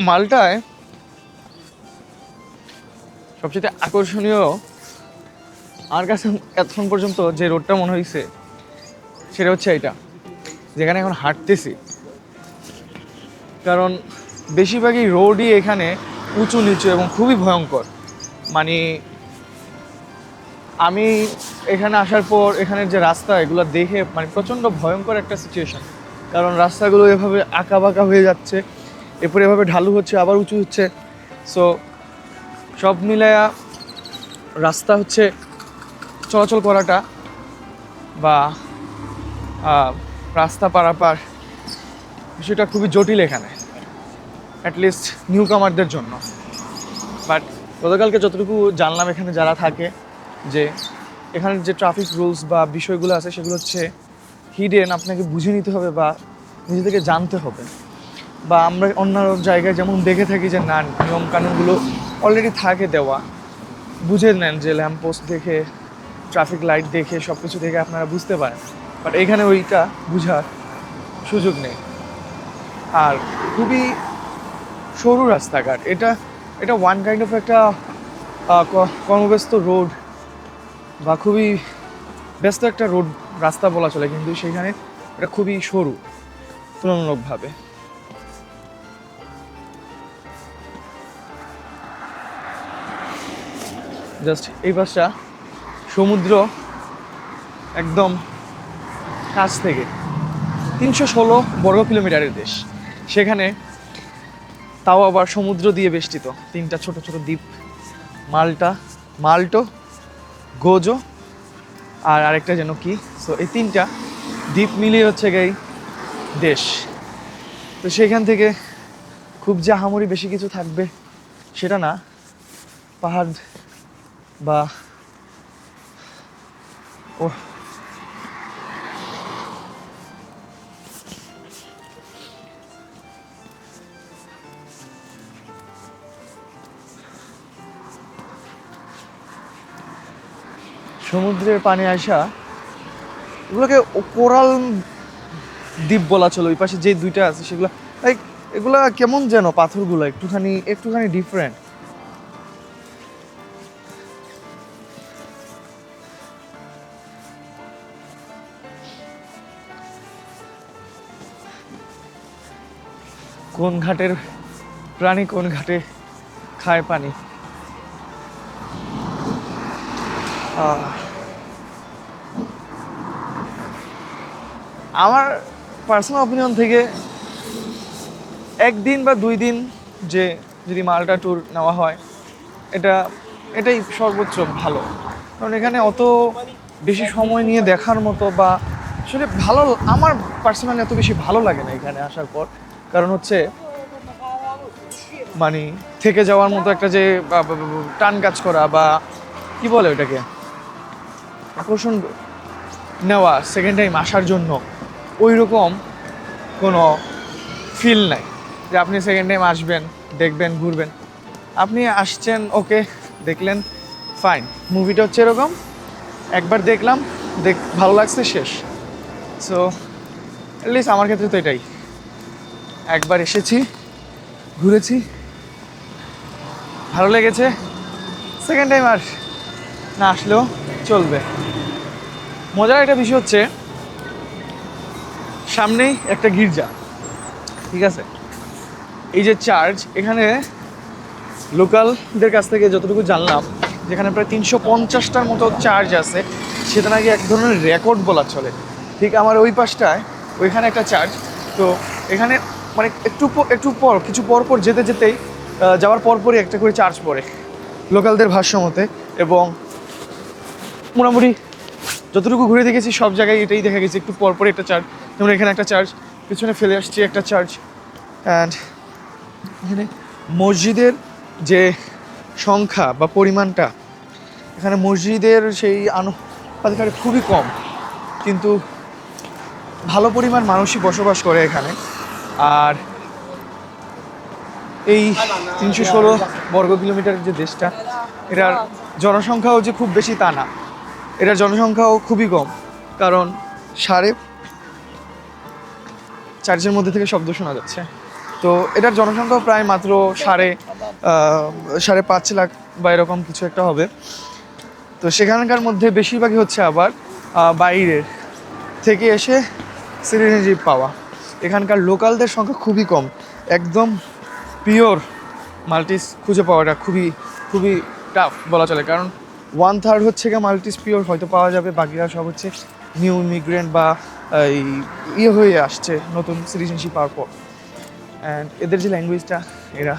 মালটায় সবচেয়ে আকর্ষণীয় আমার কাছে এতক্ষণ পর্যন্ত যে রোডটা মনে হয়েছে সেটা হচ্ছে এটা, যেখানে এখন হাঁটতেছি। কারণ বেশিরভাগই রোডই এখানে উঁচু নিচু এবং খুবই ভয়ঙ্কর। মানে আমি এখানে আসার পর এখানের যে রাস্তা এগুলো দেখে মানে প্রচণ্ড ভয়ঙ্কর একটা সিচুয়েশন। কারণ রাস্তাগুলো এভাবে আঁকা বাঁকা হয়ে যাচ্ছে, এরপরে এভাবে ঢালু হচ্ছে আবার উঁচু হচ্ছে। সো সব মিলায়া রাস্তা হচ্ছে চলাচল করাটা বা রাস্তা পারাপার বিষয়টা খুবই জটিল এখানে, অ্যাটলিস্ট নিউ কামারদের জন্য। বাট গতকালকে যতটুকু জানলাম এখানে যারা থাকে, যে এখানের যে ট্রাফিক রুলস বা বিষয়গুলো আছে সেগুলো হচ্ছে হিডেন, আপনাকে বুঝে নিতে হবে বা নিজে থেকে জানতে হবে। বা আমরা অন্য জায়গায় যেমন দেখে থাকি যে না, নিয়মকানুনগুলো অলরেডি থাকে দেওয়া, বুঝে নেন, যে ল্যাম্প পোস্ট দেখে ট্রাফিক লাইট দেখে সব কিছু দেখে আপনারা বুঝতে পারেন। বাট এখানে ওইটা বুঝার সুযোগ নেই। আর খুবই সরু রাস্তাঘাট, এটা এটা ওয়ান কাইন্ড অফ একটা কর্মব্যস্ত রোড বা খুবই ব্যস্ত একটা রোড রাস্তা বলা চলে, কিন্তু সেখানে এটা খুবই সরু তুলনামূলকভাবে। জাস্ট এই পাশটা সমুদ্র একদম কাছ থেকে, 316 বর্গ কিলোমিটারের দেশ, সেখানে তাও আবার সমুদ্র দিয়ে বেষ্টিত 3টা ছোট ছোট দ্বীপ, মাল্টো, গোজো আর আরেকটা যেন কি। সো এই 3টা দ্বীপ মিলিয়ে হচ্ছে এই দেশ। তো সেখান থেকে খুব যে আহামরি বেশি কিছু থাকবে সেটা না, পাহাড় বা ও সমুদ্রের পানি আসা, এগুলোকে কোরাল দ্বীপ বলা চলে। ওই পাশে যে 2টা আছে সেগুলো লাইক, এগুলা কেমন যেন পাথরগুলো একটুখানি ডিফারেন্ট। কোন ঘাটের প্রাণী কোন ঘাটে খায় পানি। আমার পার্সোনাল অপিনিয়ন থেকে 1 দিন বা 2 দিন যে যদি মালটা ট্যুর নেওয়া হয়, এটাই সর্বোচ্চ ভালো। কারণ এখানে অত বেশি সময় নিয়ে দেখার মতো বা আসলে ভালো, আমার পার্সোনালি এত বেশি ভালো লাগে না এখানে আসার পর। কারণ হচ্ছে মানে থেকে যাওয়ার মতো একটা যে টান কাজ করা বা কি বলে ওটাকে, আকর্ষণ নেওয়া সেকেন্ড টাইম আসার জন্য, ওই রকম কোনো ফিল নাই যে আপনি সেকেন্ড টাইম আসবেন, দেখবেন, ঘুরবেন। আপনি আসছেন, ওকে দেখলেন, ফাইন। মুভিটা হচ্ছে এরকম, একবার দেখলাম, ভালো লাগছে, শেষ। সো অ্যাটলিস্ট আমার ক্ষেত্রে তো এটাই, একবার এসেছি, ঘুরেছি, ভালো লেগেছে, সেকেন্ড টাইম আর না আসলেও চলবে। মজার একটা বিষয় হচ্ছে সামনেই একটা গির্জা, ঠিক আছে। এই যে চার্চ, এখানে লোকালদের কাছ থেকে যতটুকু জানলাম, যেখানে প্রায় 350টার মতো চার্চ আছে, সেটা নাকি এক ধরনের রেকর্ড বলা চলে। ঠিক আমার ওই পাশটায় ওইখানে একটা চার্চ। তো এখানে মানে একটু পর কিছু পর যেতেই যাওয়ার পরপরই একটা করে চার্চ পড়ে লোকালদের ভাষ্য মতে। এবং মোটামুটি যতটুকু ঘুরে দেখেছি সব জায়গায় এটাই দেখা গেছে, একটু পরপরই একটা চার্চ। যেমন এখানে একটা চার্চ, পিছনে ফেলে আসছি একটা চার্চ। অ্যান্ড এখানে মসজিদের যে সংখ্যা বা পরিমাণটা, এখানে মসজিদের সেই আনুপাতিক খুবই কম, কিন্তু ভালো পরিমাণ মানুষই বসবাস করে এখানে। আর এই 316 বর্গ কিলোমিটারের যে দেশটা, এটার জনসংখ্যাও যে খুব বেশি তা না, এটার জনসংখ্যাও খুবই কম। কারণ 4.5 মধ্যে থেকে শব্দ শোনা যাচ্ছে। তো এটার জনসংখ্যাও প্রায় মাত্র 5.5 লাখ বা এরকম কিছু একটা হবে। তো সেখানকার মধ্যে বেশিরভাগই হচ্ছে আবার বাইরের থেকে এসে সিটিজেনশিপ পাওয়া। এখানকার লোকালদের সংখ্যা খুবই কম, একদম পিওর মাল্টিস খুঁজে পাওয়াটা খুবই খুবই টাফ বলা চলে, কারণ 1/3 হচ্ছে গিয়ে মাল্টিস পিওর হয়তো পাওয়া যাবে, বাকিরা সব হচ্ছে নিউ ইমিগ্রেন্ট বা এই হয়ে আসছে নতুন সিটিজেনশিপ পাওয়ার পর। অ্যান্ড এদের যে ল্যাঙ্গুয়েজটা, এরা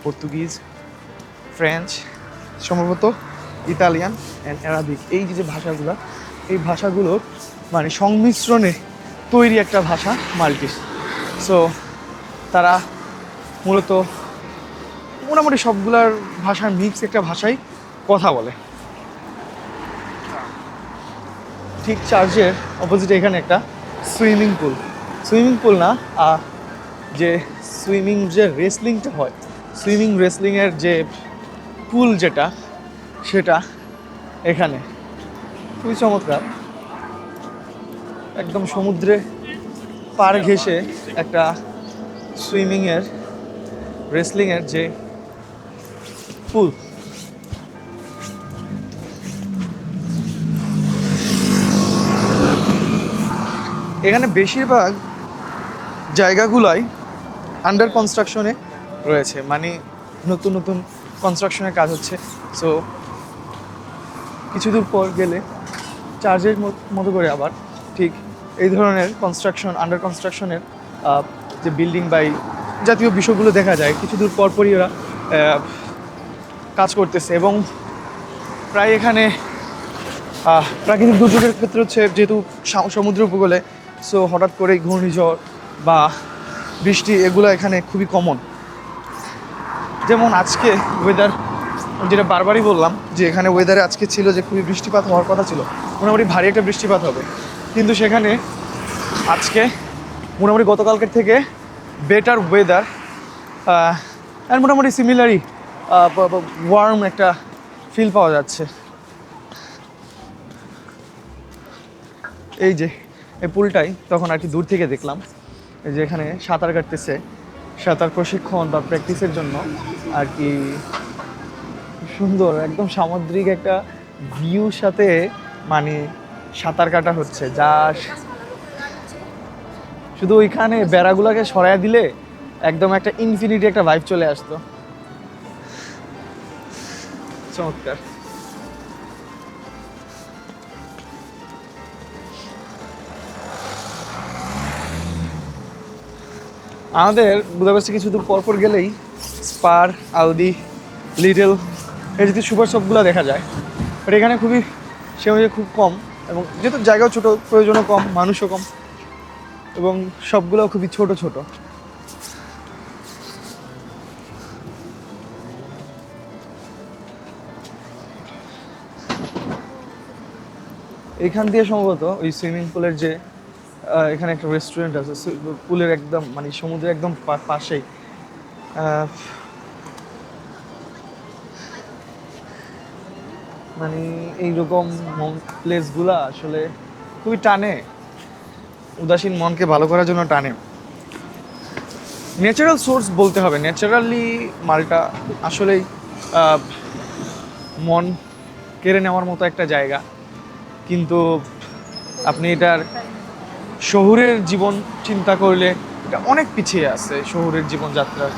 পর্তুগিজ, ফ্রেঞ্চ, সম্ভবত ইতালিয়ান অ্যান্ড অ্যারাবিক, এই যে ভাষাগুলো, এই ভাষাগুলোর মানে সংমিশ্রণে তৈরি একটা ভাষা মাল্টিস। সো তারা মূলত মোটামুটি সবগুলার ভাষার মিক্স একটা ভাষায় কথা বলে। ঠিক চার্চের অপোজিটে এখানে একটা সুইমিং পুল না, যে সুইমিং যে রেসলিংটা হয়, সুইমিং রেসলিংয়ের যে পুল যেটা, সেটা এখানে খুবই চমৎকার। একদম সমুদ্রে পার ঘেঁষে একটা সুইমিংয়ের রেসলিংয়ের যে পুল, এখানে বেশিরভাগ জায়গাগুলাই আন্ডার কনস্ট্রাকশনে রয়েছে, মানে নতুন নতুন কনস্ট্রাকশনের কাজ হচ্ছে। সো কিছু দূর পর গেলে চার্চের মতো করে আবার ঠিক এই ধরনের কনস্ট্রাকশন, আন্ডার কনস্ট্রাকশনের যে বিল্ডিং বা এই জাতীয় বিষয়গুলো দেখা যায়। কিছু দূর পরপরই ওরা কাজ করতেছে, এবং প্রায় এখানে প্রাকৃতিক দুর্যোগের ক্ষেত্রে হচ্ছে যেহেতু সমুদ্র উপকূলে, সো হঠাৎ করেই ঘূর্ণিঝড় বা বৃষ্টি এগুলো এখানে খুবই কমন। যেমন আজকে ওয়েদার, যেটা বারবারই বললাম যে এখানে ওয়েদারে আজকে ছিল যে খুবই বৃষ্টিপাত হওয়ার কথা ছিল, মোটামুটি ভারী একটা বৃষ্টিপাত হবে, কিন্তু সেখানে আজকে মোটামুটি গতকালকের থেকে বেটার ওয়েদার, আর মোটামুটি সিমিলারই ওয়ার্ম একটা ফিল পাওয়া যাচ্ছে। এই যে এই পুলটাই তখন আর কি দূর থেকে দেখলাম, এই যে এখানে সাঁতার কাটতেছে, সাঁতার প্রশিক্ষণ বা প্র্যাকটিসের জন্য আর কি। সুন্দর একদম সামুদ্রিক একটা ভিউর সাথে মানে সাঁতার কাটা হচ্ছে, যা শুধু ওইখানে বেড়াগুলোকে সরাইয়া দিলে একদম একটা ইনফিনিটি একটা ভাইব চলে আসতো। চমৎকার। আমাদের বুদাপেস্টে কিছু দূর পরপর গেলেই স্পার, আউদি, লিটল এই যদি সুপার শপগুলো দেখা যায়, বাট এখানে খুবই সে অনুযায়ী খুব কম, এবং যেহেতু জায়গাও ছোটো, প্রয়োজনও কম, মানুষও কম, এবং সবগুলো খুবই ছোট ছোট। এখান দিয়ে সম্ভবত ওই সুইমিং পুলের যে এখানে একটা রেস্টুরেন্ট আছে পুলের একদম মানে সমুদ্রের একদম পাশেই। মানে এইরকম প্লেসগুলা আসলে খুবই টানে, উদাসীন মনকে ভালো করার জন্য টানে। ন্যাচারাল সোর্স বলতে হবে, ন্যাচারালি মালটা আসলেই মন কেড়ে নেওয়ার মতো একটা জায়গা, কিন্তু আপনি এটার শহুরের জীবন চিন্তা করলে এটা অনেক পিছিয়ে আছে শহুরের জীবনযাত্রার